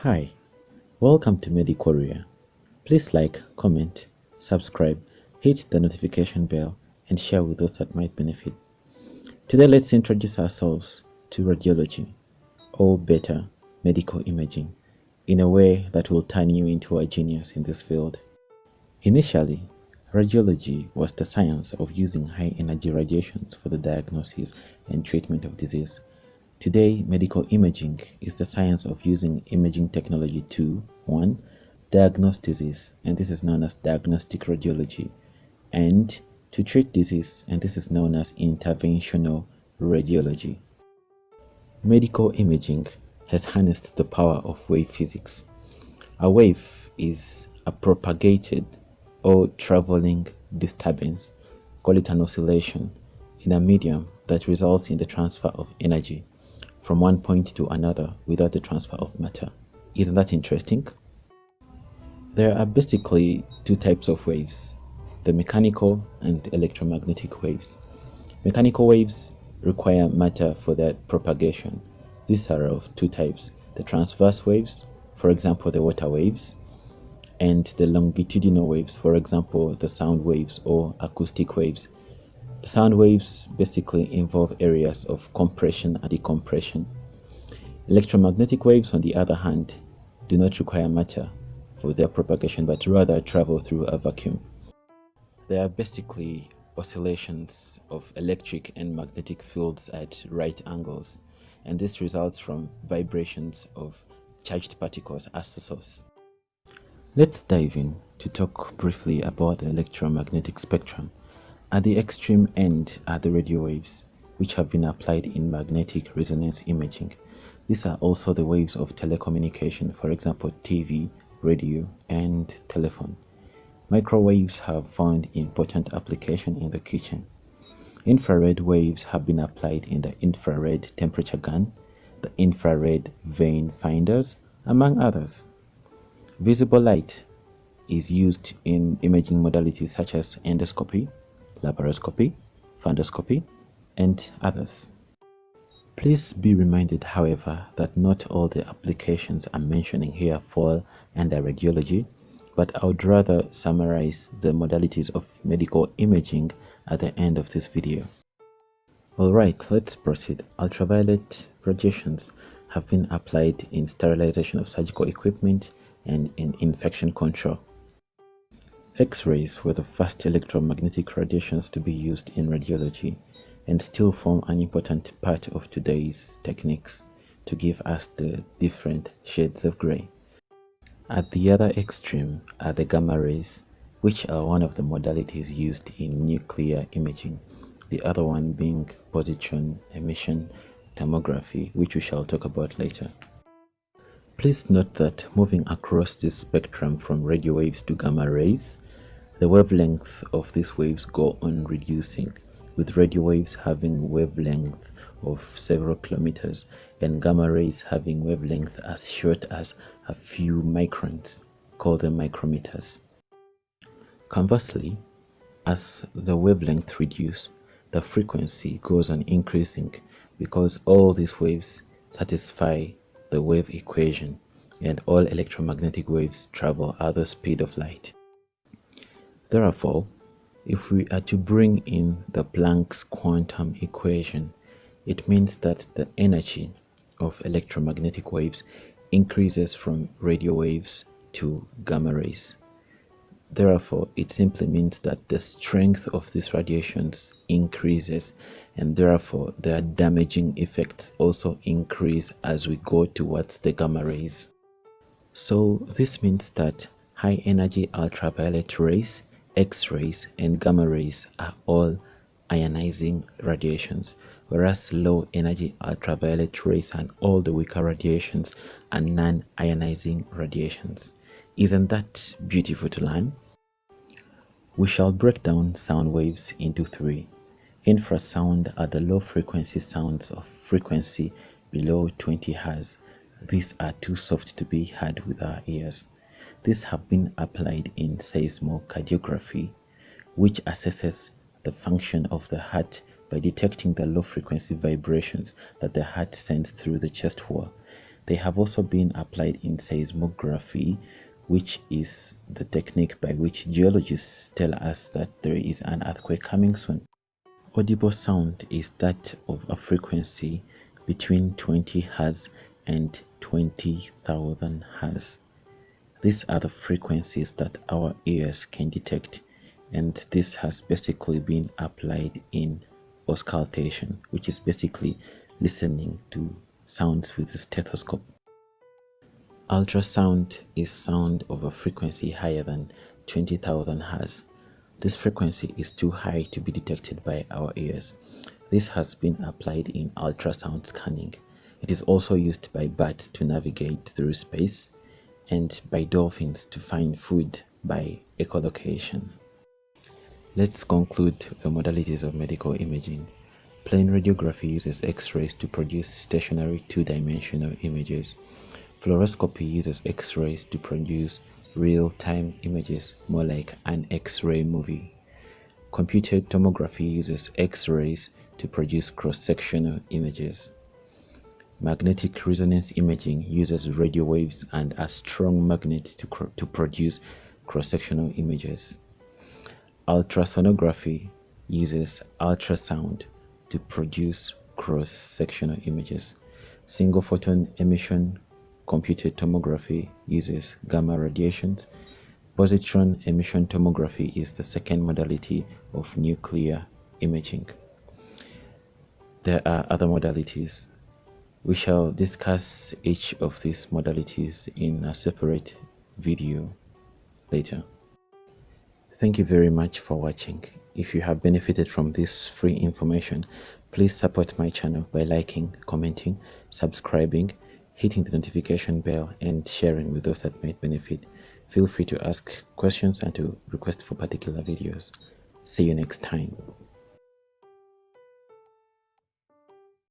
Hi, welcome to MediCoria. Please like, comment, subscribe, hit the notification bell, and share with those that might benefit. Today, let's introduce ourselves to radiology, or better, medical imaging, in a way that will turn you into a genius in this field. Initially, radiology was the science of using high-energy radiations for the diagnosis and treatment of disease. Today, medical imaging is the science of using imaging technology to 1. Diagnose disease, and this is known as diagnostic radiology, and to treat disease, and this is known as interventional radiology. Medical imaging has harnessed the power of wave physics. A wave is a propagated or traveling disturbance, call it an oscillation, in a medium that results in the transfer of energy from one point to another without the transfer of matter. Isn't that interesting? There are basically two types of waves, the mechanical and electromagnetic waves. Mechanical waves require matter for their propagation. These are of two types, the transverse waves, for example the water waves, and the longitudinal waves, for example the sound waves or acoustic waves. The sound waves basically involve areas of compression and decompression. Electromagnetic waves, on the other hand, do not require matter for their propagation but rather travel through a vacuum. They are basically oscillations of electric and magnetic fields at right angles, and this results from vibrations of charged particles as the source. Let's dive in to talk briefly about the electromagnetic spectrum. At the extreme end are the radio waves, which have been applied in magnetic resonance imaging. These are also the waves of telecommunication, for example TV, radio, and telephone. Microwaves have found important application in the kitchen. Infrared waves have been applied in the infrared temperature gun, the infrared vein finders, among others. Visible light is used in imaging modalities such as endoscopy, laparoscopy, fundoscopy, and others. Please be reminded, however, that not all the applications I'm mentioning here fall under radiology, but I would rather summarize the modalities of medical imaging at the end of this video. Alright, let's proceed. Ultraviolet radiations have been applied in sterilization of surgical equipment and in infection control. X-rays were the first electromagnetic radiations to be used in radiology and still form an important part of today's techniques to give us the different shades of gray. At the other extreme are the gamma rays, which are one of the modalities used in nuclear imaging, the other one being positron emission tomography, which we shall talk about later. Please note that moving across this spectrum from radio waves to gamma rays, the wavelength of these waves go on reducing, with radio waves having wavelength of several kilometers and gamma rays having wavelength as short as a few microns, called them micrometers. Conversely, as the wavelength reduces, the frequency goes on increasing because all these waves satisfy the wave equation and all electromagnetic waves travel at the speed of light. Therefore, if we are to bring in the Planck's quantum equation, it means that the energy of electromagnetic waves increases from radio waves to gamma rays. Therefore, it simply means that the strength of these radiations increases, and therefore their damaging effects also increase as we go towards the gamma rays. So this means that high energy ultraviolet rays, X-rays, and gamma rays are all ionizing radiations, whereas low energy ultraviolet rays and all the weaker radiations are non-ionizing radiations. Isn't that beautiful to learn? We shall break down sound waves into three. Infrasound are the low frequency sounds of frequency below 20 Hz. These are too soft to be heard with our ears. These have been applied in seismocardiography, which assesses the function of the heart by detecting the low frequency vibrations that the heart sends through the chest wall. They have also been applied in seismography, which is the technique by which geologists tell us that there is an earthquake coming soon. Audible sound is that of a frequency between 20 Hz and 20,000 Hz. These are the frequencies that our ears can detect, and this has basically been applied in auscultation, which is basically listening to sounds with a stethoscope. Ultrasound is sound of a frequency higher than 20,000 Hz. This frequency is too high to be detected by our ears. This has been applied in ultrasound scanning. It is also used by bats to navigate through space and by dolphins to find food by echolocation. Let's conclude the modalities of medical imaging. Plain radiography uses X-rays to produce stationary two-dimensional images. Fluoroscopy uses X-rays to produce real-time images, more like an X-ray movie. Computed tomography uses X-rays to produce cross-sectional images. Magnetic resonance imaging uses radio waves and a strong magnet to produce cross-sectional images. Ultrasonography uses ultrasound to produce cross-sectional images. Single photon emission computed tomography uses gamma radiations. Positron emission tomography is the second modality of nuclear imaging. There are other modalities. We shall discuss each of these modalities in a separate video later. Thank you very much for watching. If you have benefited from this free information, please support my channel by liking, commenting, subscribing, hitting the notification bell, and sharing with those that might benefit. Feel free to ask questions and to request for particular videos. See you next time.